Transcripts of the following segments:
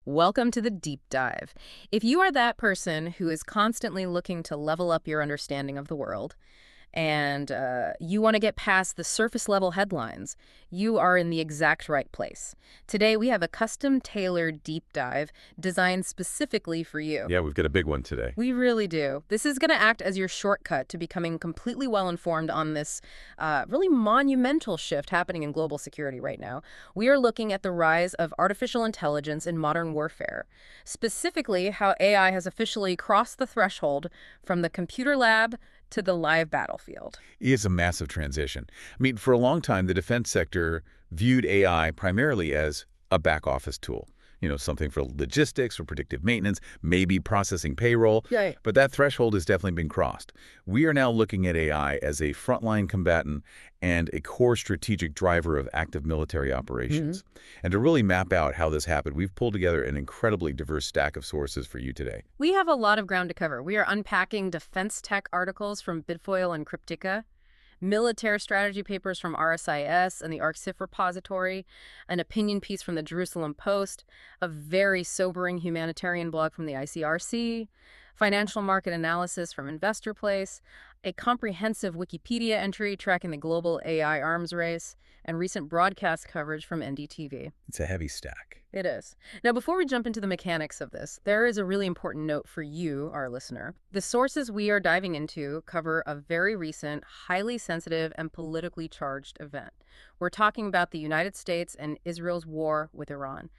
Welcome to the deep dive. If you are that person who is constantly looking to level up your understanding of the world, and you want to get past the surface level headlines, you are in the exact right place. Today, we have a custom tailored deep dive designed specifically for you. Yeah, we've got a big one today. We really do. This is going to act as your shortcut to becoming completely well informed on this really monumental shift happening in global security right now. We are looking at the rise of artificial intelligence in modern warfare, specifically how AI has officially crossed the threshold from the computer lab to the live battlefield. It's a massive transition. I mean, for a long time, the defense sector viewed AI primarily as a back office tool. Something for logistics or predictive maintenance, maybe processing payroll. Yeah. But that threshold has definitely been crossed. We are now looking at AI as a frontline combatant and a core strategic driver of active military operations. And to really map out how this happened, we've pulled together an incredibly diverse stack of sources for you today. We have a lot of ground to cover. We are unpacking defense tech articles from Bitfoil and Cryptica, military strategy papers from RSIS and the ArcSIF repository, an opinion piece from the Jerusalem Post, a very sobering humanitarian blog from the ICRC, financial market analysis from Investor Place, a comprehensive Wikipedia entry tracking the global AI arms race, and recent broadcast coverage from NDTV. It's a heavy stack. It is. Now, before we jump into the mechanics of this, there is a really important note for you, our listener. The sources we are diving into cover a very recent, highly sensitive, and politically charged event. We're talking about the United States and Israel's war with Iran.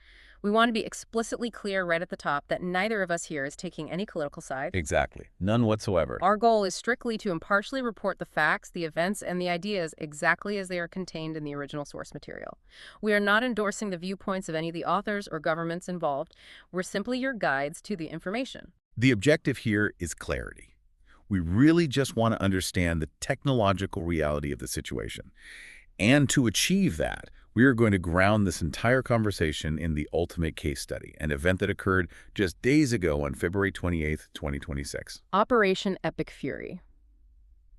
We want to be explicitly clear right at the top that neither of us here is taking any political side. Exactly. None whatsoever. Our goal is strictly to impartially report the facts, the events, and the ideas exactly as they are contained in the original source material. We are not endorsing the viewpoints of any of the authors or governments involved. We're simply your guides to the information. The objective here is clarity. We really just want to understand the technological reality of the situation. And to achieve that, we are going to ground this entire conversation in the ultimate case study, an event that occurred just days ago on February 28th, 2026. Operation Epic Fury.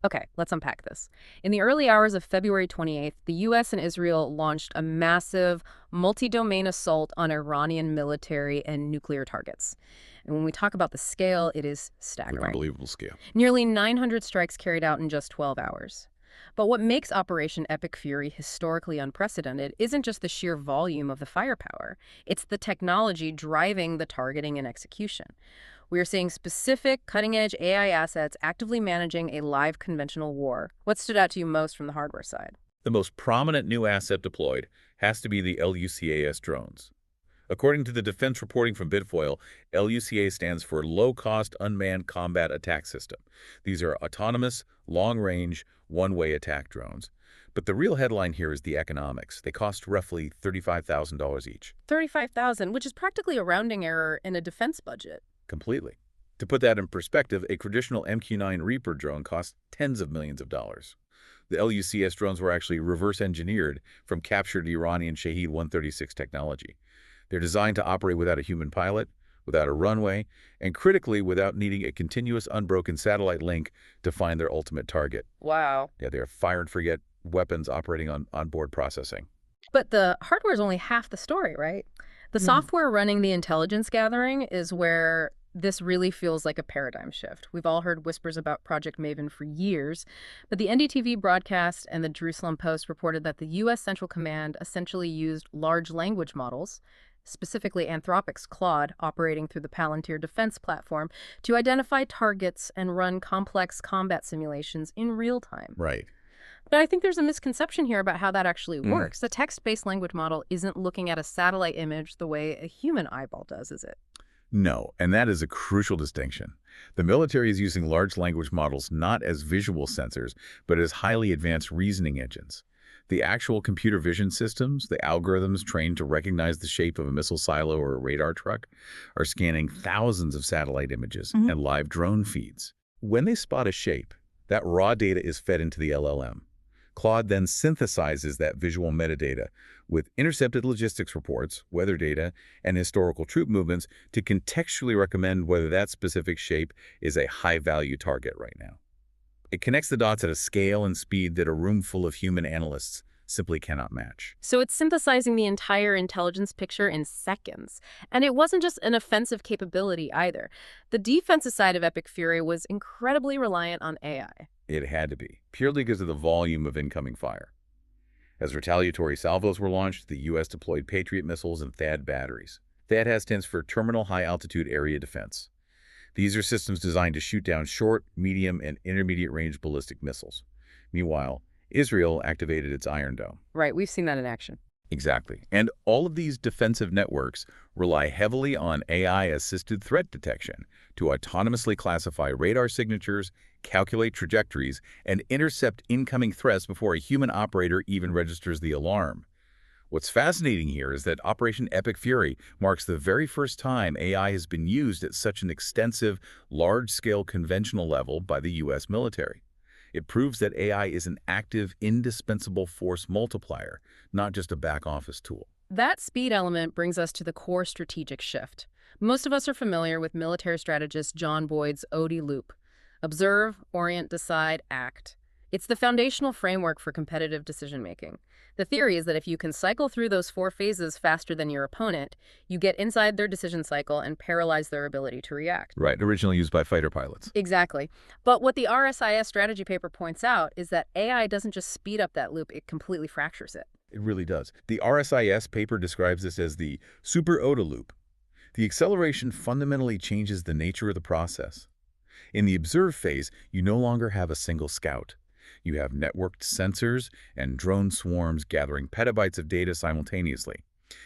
Okay, let's unpack this. In the early hours of February 28th, the U.S. and Israel launched a massive, multi-domain assault on Iranian military and nuclear targets. And when we talk about the scale, it is staggering. An unbelievable scale. Nearly 900 strikes carried out in just 12 hours. But what makes Operation Epic Fury historically unprecedented isn't just the sheer volume of the firepower. It's the technology driving the targeting and execution. We are seeing specific, cutting-edge AI assets actively managing a live conventional war. What stood out to you most from the hardware side? The most prominent new asset deployed has to be the LUCAS drones. According to the defense reporting from Bitfoil, LUCA stands for Low-Cost Unmanned Combat Attack System. These are autonomous, long-range, one-way attack drones. But the real headline here is the economics. They cost roughly $35,000 each. $35,000, which is practically a rounding error in a defense budget. Completely. To put that in perspective, a traditional MQ-9 Reaper drone costs tens of millions of dollars. The LUCS drones were actually reverse-engineered from captured Iranian Shahed 136 technology. They're designed to operate without a human pilot, without a runway, and critically without needing a continuous unbroken satellite link to find their ultimate target. Wow. Yeah, they are fire-and-forget weapons operating on onboard processing. But the hardware is only half the story, right? The software running the intelligence gathering is where this really feels like a paradigm shift. We've all heard whispers about Project Maven for years, but the NDTV broadcast and the Jerusalem Post reported that the U.S. Central Command essentially used large language models, specifically Anthropic's Claude, operating through the Palantir defense platform, to identify targets and run complex combat simulations in real time. Right. But I think there's a misconception here about how that actually works. The text-based language model isn't looking at a satellite image the way a human eyeball does, is it? No, and that is a crucial distinction. The military is using large language models not as visual sensors, but as highly advanced reasoning engines. The actual computer vision systems, the algorithms trained to recognize the shape of a missile silo or a radar truck, are scanning thousands of satellite images and live drone feeds. When they spot a shape, that raw data is fed into the LLM. Claude then synthesizes that visual metadata with intercepted logistics reports, weather data, and historical troop movements to contextually recommend whether that specific shape is a high-value target right now. It connects the dots at a scale and speed that a room full of human analysts simply cannot match. So it's synthesizing the entire intelligence picture in seconds. And it wasn't just an offensive capability either. The defensive side of Epic Fury was incredibly reliant on AI. It had to be, purely because of the volume of incoming fire. As retaliatory salvos were launched, the U.S. deployed Patriot missiles and THAAD batteries. THAAD stands for Terminal High Altitude Area Defense. These are systems designed to shoot down short, medium, and intermediate-range ballistic missiles. Meanwhile, Israel activated its Iron Dome. Right, we've seen that in action. Exactly. And all of these defensive networks rely heavily on AI-assisted threat detection to autonomously classify radar signatures, calculate trajectories, and intercept incoming threats before a human operator even registers the alarm. What's fascinating here is that Operation Epic Fury marks the very first time AI has been used at such an extensive, large-scale conventional level by the U.S. military. It proves that AI is an active, indispensable force multiplier, not just a back-office tool. That speed element brings us to the core strategic shift. Most of us are familiar with military strategist John Boyd's OD loop. Observe, orient, decide, act. It's the foundational framework for competitive decision-making. The theory is that if you can cycle through those 4 phases faster than your opponent, you get inside their decision cycle and paralyze their ability to react. Right, originally used by fighter pilots. Exactly. But what the RSIS strategy paper points out is that AI doesn't just speed up that loop, it completely fractures it. It really does. The RSIS paper describes this as the super ODA loop. The acceleration fundamentally changes the nature of the process. In the observe phase, you no longer have a single scout. You have networked sensors and drone swarms gathering petabytes of data simultaneously.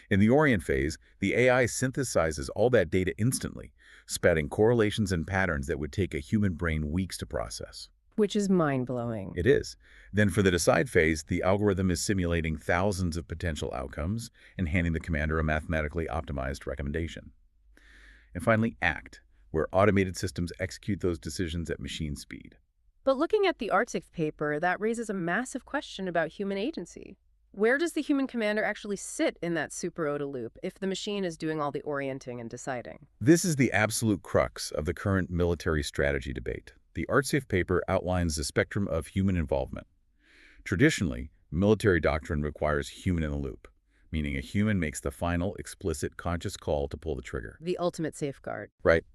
In the orient phase, the AI synthesizes all that data instantly, spatting correlations and patterns that would take a human brain weeks to process. Which is mind-blowing. It is. Then for the decide phase, the algorithm is simulating thousands of potential outcomes and handing the commander a mathematically optimized recommendation. And finally, act, where automated systems execute those decisions at machine speed. But looking at the Arctic paper, that raises a massive question about human agency. Where does the human commander actually sit in that super ODA loop if the machine is doing all the orienting and deciding? This is the absolute crux of the current military strategy debate. The ArtSafe paper outlines the spectrum of human involvement. Traditionally, military doctrine requires human in the loop, meaning a human makes the final, explicit, conscious call to pull the trigger. The ultimate safeguard. Right.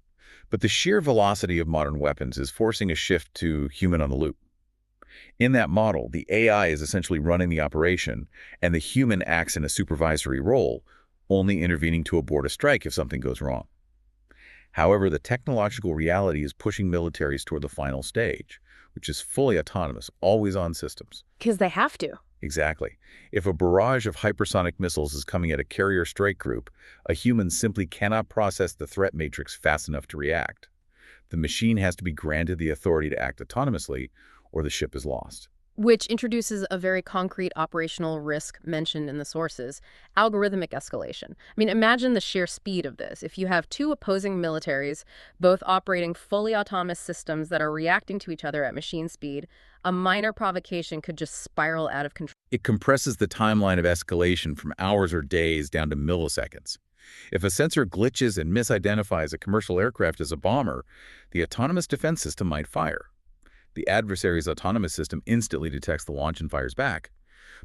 But the sheer velocity of modern weapons is forcing a shift to human on the loop. In that model, the AI is essentially running the operation, and the human acts in a supervisory role, only intervening to abort a strike if something goes wrong. However, the technological reality is pushing militaries toward the final stage, which is fully autonomous, always-on systems. Because they have to. Exactly. If a barrage of hypersonic missiles is coming at a carrier strike group, a human simply cannot process the threat matrix fast enough to react. The machine has to be granted the authority to act autonomously, or the ship is lost. Which introduces a very concrete operational risk mentioned in the sources, algorithmic escalation. I mean, imagine the sheer speed of this. If you have 2 opposing militaries, both operating fully autonomous systems that are reacting to each other at machine speed, a minor provocation could just spiral out of control. It compresses the timeline of escalation from hours or days down to milliseconds. If a sensor glitches and misidentifies a commercial aircraft as a bomber, the autonomous defense system might fire. The adversary's autonomous system instantly detects the launch and fires back.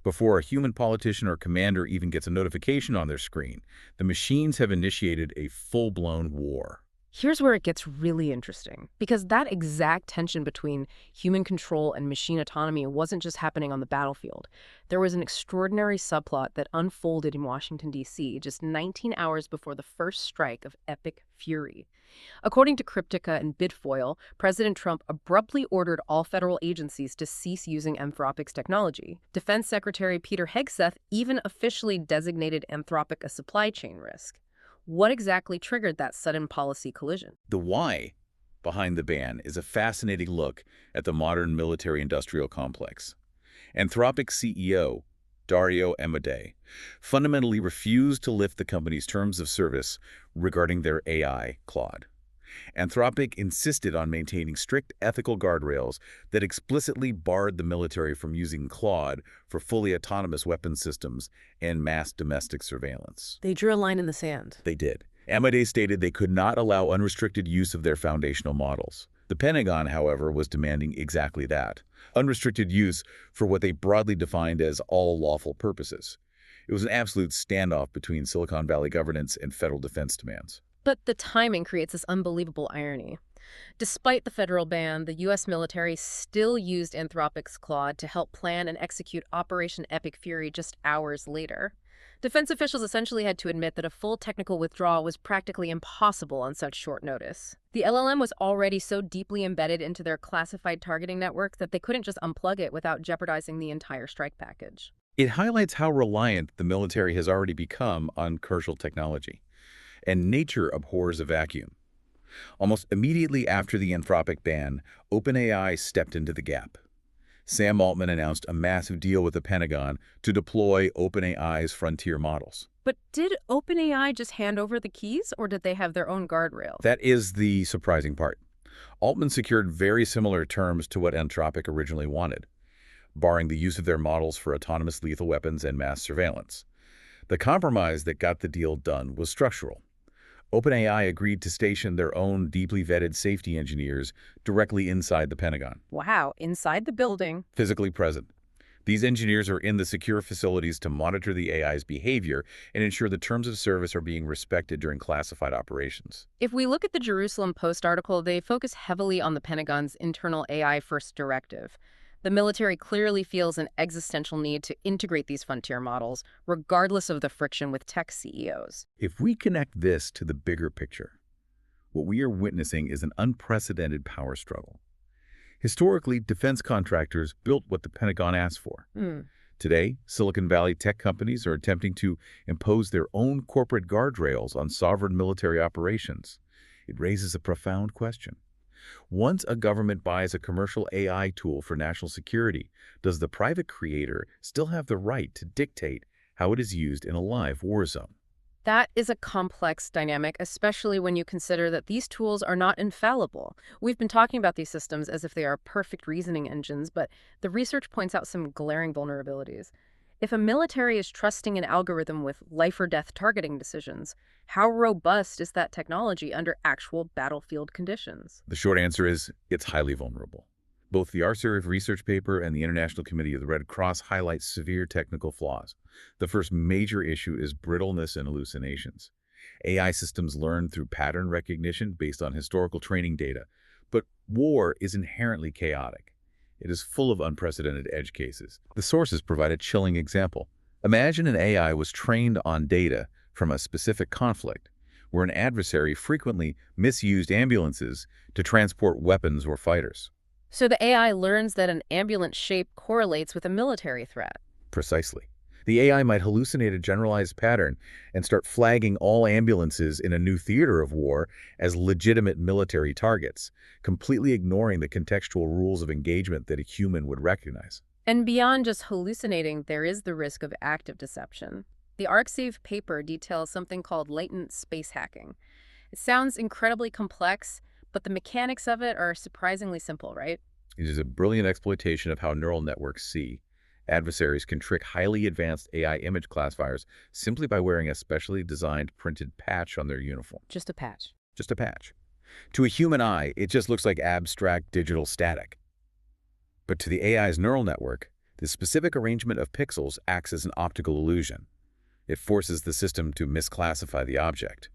Before a human politician or commander even gets a notification on their screen, the machines have initiated a full-blown war. Here's where it gets really interesting, because that exact tension between human control and machine autonomy wasn't just happening on the battlefield. There was an extraordinary subplot that unfolded in Washington, D.C., just 19 hours before the first strike of Epic Fury. According to Cryptica and Bitfoil, President Trump abruptly ordered all federal agencies to cease using Anthropic's technology. Defense Secretary Peter Hegseth even officially designated Anthropic a supply chain risk. What exactly triggered that sudden policy collision? The why behind the ban is a fascinating look at the modern military-industrial complex. Anthropic CEO Dario Amodei fundamentally refused to lift the company's terms of service regarding their AI, Claude. Anthropic insisted on maintaining strict ethical guardrails that explicitly barred the military from using Claude for fully autonomous weapons systems and mass domestic surveillance. They drew a line in the sand. They did. Amodei stated they could not allow unrestricted use of their foundational models. The Pentagon, however, was demanding exactly that, unrestricted use for what they broadly defined as all lawful purposes. It was an absolute standoff between Silicon Valley governance and federal defense demands. But the timing creates this unbelievable irony. Despite the federal ban, the U.S. military still used Anthropic's Claude to help plan and execute Operation Epic Fury just hours later. Defense officials essentially had to admit that a full technical withdrawal was practically impossible on such short notice. The LLM was already so deeply embedded into their classified targeting network that they couldn't just unplug it without jeopardizing the entire strike package. It highlights how reliant the military has already become on crucial technology. And nature abhors a vacuum. Almost immediately after the Anthropic ban, OpenAI stepped into the gap. Sam Altman announced a massive deal with the Pentagon to deploy OpenAI's frontier models. But did OpenAI just hand over the keys, or did they have their own guardrails? That is the surprising part. Altman secured very similar terms to what Anthropic originally wanted, barring the use of their models for autonomous lethal weapons and mass surveillance. The compromise that got the deal done was structural. OpenAI agreed to station their own deeply vetted safety engineers directly inside the Pentagon. Wow, inside the building. Physically present. These engineers are in the secure facilities to monitor the AI's behavior and ensure the terms of service are being respected during classified operations. If we look at the Jerusalem Post article, they focus heavily on the Pentagon's internal AI-first directive. The military clearly feels an existential need to integrate these frontier models, regardless of the friction with tech CEOs. If we connect this to the bigger picture, what we are witnessing is an unprecedented power struggle. Historically, defense contractors built what the Pentagon asked for. Today, Silicon Valley tech companies are attempting to impose their own corporate guardrails on sovereign military operations. It raises a profound question. Once a government buys a commercial AI tool for national security, does the private creator still have the right to dictate how it is used in a live war zone? That is a complex dynamic, especially when you consider that these tools are not infallible. We've been talking about these systems as if they are perfect reasoning engines, but the research points out some glaring vulnerabilities. If a military is trusting an algorithm with life or death targeting decisions, how robust is that technology under actual battlefield conditions? The short answer is it's highly vulnerable. Both the RSERV research paper and the International Committee of the Red Cross highlight severe technical flaws. The first major issue is brittleness and hallucinations. AI systems learn through pattern recognition based on historical training data, but war is inherently chaotic. It is full of unprecedented edge cases. The sources provide a chilling example. Imagine an AI was trained on data from a specific conflict, where an adversary frequently misused ambulances to transport weapons or fighters. So the AI learns that an ambulance shape correlates with a military threat. Precisely. The AI might hallucinate a generalized pattern and start flagging all ambulances in a new theater of war as legitimate military targets, completely ignoring the contextual rules of engagement that a human would recognize. And beyond just hallucinating, there is the risk of active deception. The deceive paper details something called latent space hacking. It sounds incredibly complex, but the mechanics of it are surprisingly simple, right? It is a brilliant exploitation of how neural networks see. Adversaries can trick highly advanced AI image classifiers simply by wearing a specially designed printed patch on their uniform. Just a patch. Just a patch. To a human eye, it just looks like abstract digital static. But to the AI's neural network, the specific arrangement of pixels acts as an optical illusion. It forces the system to misclassify the object.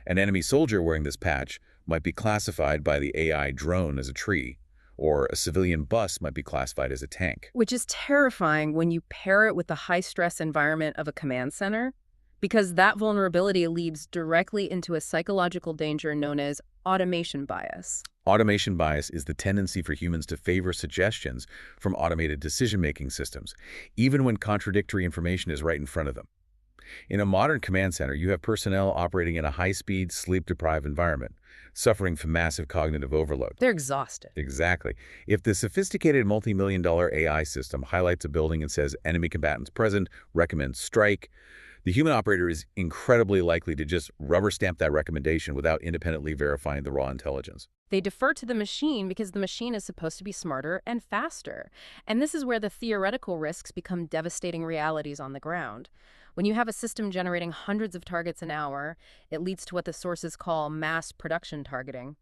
An enemy soldier wearing this patch might be classified by the AI drone as a tree, or a civilian bus might be classified as a tank. Which is terrifying when you pair it with the high-stress environment of a command center, because that vulnerability leads directly into a psychological danger known as automation bias. Automation bias is the tendency for humans to favor suggestions from automated decision-making systems, even when contradictory information is right in front of them. In a modern command center, you have personnel operating in a high-speed, sleep-deprived environment, suffering from massive cognitive overload. They're exhausted. Exactly. If the sophisticated multi-million-dollar AI system highlights a building and says enemy combatants present, recommends strike, the human operator is incredibly likely to just rubber stamp that recommendation without independently verifying the raw intelligence. They defer to the machine because the machine is supposed to be smarter and faster. And this is where the theoretical risks become devastating realities on the ground. When you have a system generating hundreds of targets an hour, it leads to what the sources call mass production targeting.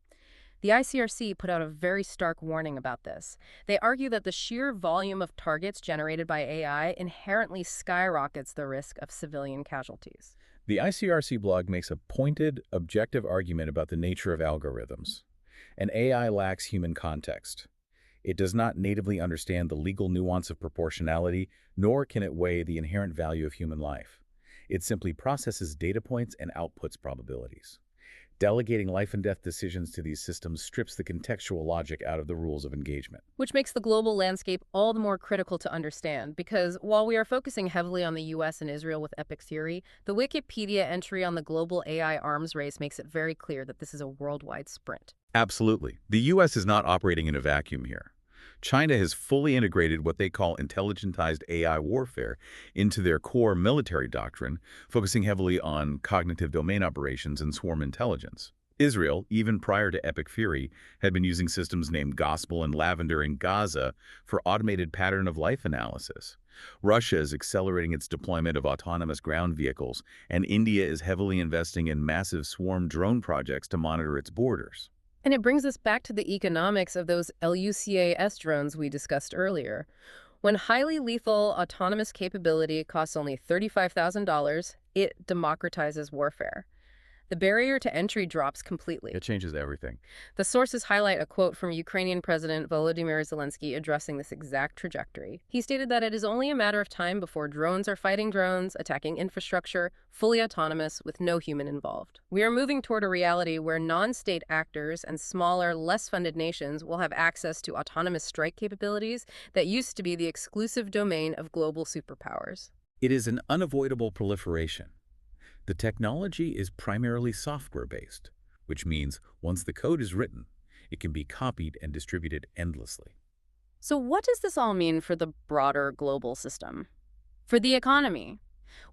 The ICRC put out a very stark warning about this. They argue that the sheer volume of targets generated by AI inherently skyrockets the risk of civilian casualties. The ICRC blog makes a pointed, objective argument about the nature of algorithms. An AI lacks human context. It does not natively understand the legal nuance of proportionality, nor can it weigh the inherent value of human life. It simply processes data points and outputs probabilities. Delegating life and death decisions to these systems strips the contextual logic out of the rules of engagement. Which makes the global landscape all the more critical to understand, because while we are focusing heavily on the US and Israel with Epic Fury, the Wikipedia entry on the global AI arms race makes it very clear that this is a worldwide sprint. Absolutely. The U.S. is not operating in a vacuum here. China has fully integrated what they call intelligentized AI warfare into their core military doctrine, focusing heavily on cognitive domain operations and swarm intelligence. Israel, even prior to Epic Fury, had been using systems named Gospel and Lavender in Gaza for automated pattern of life analysis. Russia is accelerating its deployment of autonomous ground vehicles, and India is heavily investing in massive swarm drone projects to monitor its borders. And it brings us back to the economics of those LUCAS drones we discussed earlier. When highly lethal autonomous capability costs only $35,000, it democratizes warfare. The barrier to entry drops completely. It changes everything. The sources highlight a quote from Ukrainian President Volodymyr Zelensky addressing this exact trajectory. He stated that it is only a matter of time before drones are fighting drones, attacking infrastructure, fully autonomous, with no human involved. We are moving toward a reality where non-state actors and smaller, less-funded nations will have access to autonomous strike capabilities that used to be the exclusive domain of global superpowers. It is an unavoidable proliferation. The technology is primarily software-based, which means once the code is written, it can be copied and distributed endlessly. So what does this all mean for the broader global system? For the economy,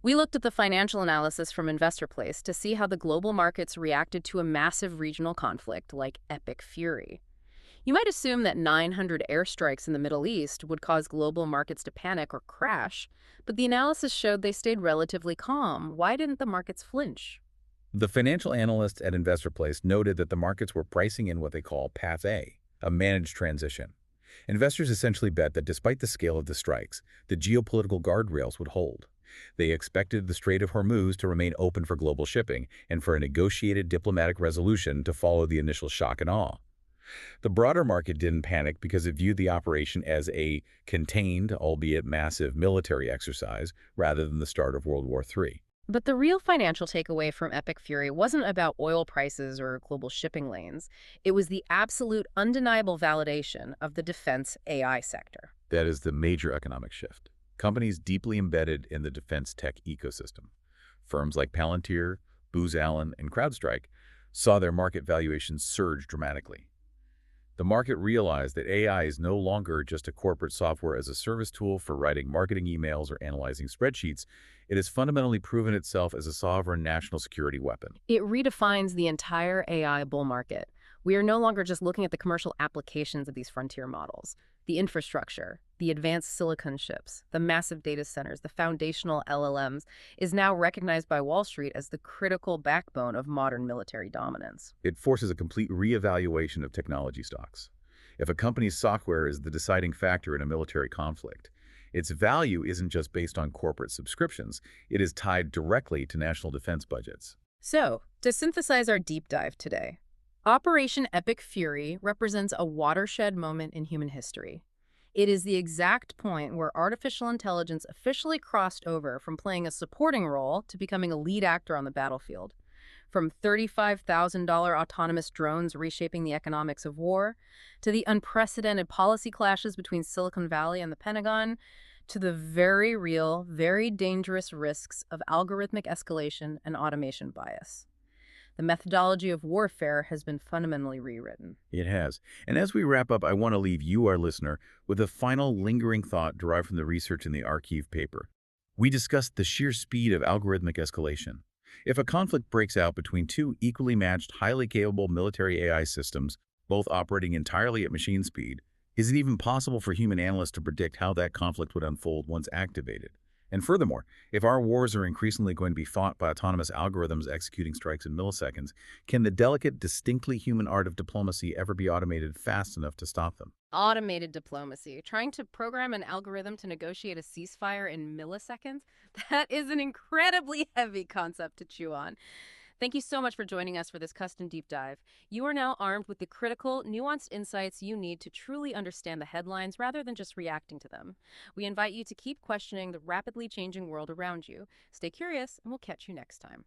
we looked at the financial analysis from InvestorPlace to see how the global markets reacted to a massive regional conflict like Epic Fury. You might assume that 900 airstrikes in the Middle East would cause global markets to panic or crash, but the analysis showed they stayed relatively calm. Why didn't the markets flinch? The financial analysts at InvestorPlace noted that the markets were pricing in what they call Path A managed transition. Investors essentially bet that despite the scale of the strikes, the geopolitical guardrails would hold. They expected the Strait of Hormuz to remain open for global shipping and for a negotiated diplomatic resolution to follow the initial shock and awe. The broader market didn't panic because it viewed the operation as a contained, albeit massive, military exercise rather than the start of World War III. But the real financial takeaway from Epic Fury wasn't about oil prices or global shipping lanes. It was the absolute, undeniable validation of the defense AI sector. That is the major economic shift. Companies deeply embedded in the defense tech ecosystem, firms like Palantir, Booz Allen, and CrowdStrike, saw their market valuations surge dramatically. The market realized that AI is no longer just a corporate software as a service tool for writing marketing emails or analyzing spreadsheets. It has fundamentally proven itself as a sovereign national security weapon. It redefines the entire AI bull market. We are no longer just looking at the commercial applications of these frontier models. The infrastructure, the advanced silicon chips, the massive data centers, the foundational LLMs is now recognized by Wall Street as the critical backbone of modern military dominance. It forces a complete reevaluation of technology stocks. If a company's software is the deciding factor in a military conflict, its value isn't just based on corporate subscriptions, it is tied directly to national defense budgets. So, to synthesize our deep dive today, Operation Epic Fury represents a watershed moment in human history. It is the exact point where artificial intelligence officially crossed over from playing a supporting role to becoming a lead actor on the battlefield. From $35,000 autonomous drones reshaping the economics of war, to the unprecedented policy clashes between Silicon Valley and the Pentagon, to the very real, very dangerous risks of algorithmic escalation and automation bias. The methodology of warfare has been fundamentally rewritten. It has. And as we wrap up, I want to leave you, our listener, with a final lingering thought derived from the research in the Archive paper. We discussed the sheer speed of algorithmic escalation. If a conflict breaks out between two equally matched, highly capable military AI systems, both operating entirely at machine speed, is it even possible for human analysts to predict how that conflict would unfold once activated? And furthermore, if our wars are increasingly going to be fought by autonomous algorithms executing strikes in milliseconds, can the delicate, distinctly human art of diplomacy ever be automated fast enough to stop them? Automated diplomacy. Trying to program an algorithm to negotiate a ceasefire in milliseconds? That is an incredibly heavy concept to chew on. Thank you so much for joining us for this custom deep dive. You are now armed with the critical, nuanced insights you need to truly understand the headlines rather than just reacting to them. We invite you to keep questioning the rapidly changing world around you. Stay curious, and we'll catch you next time.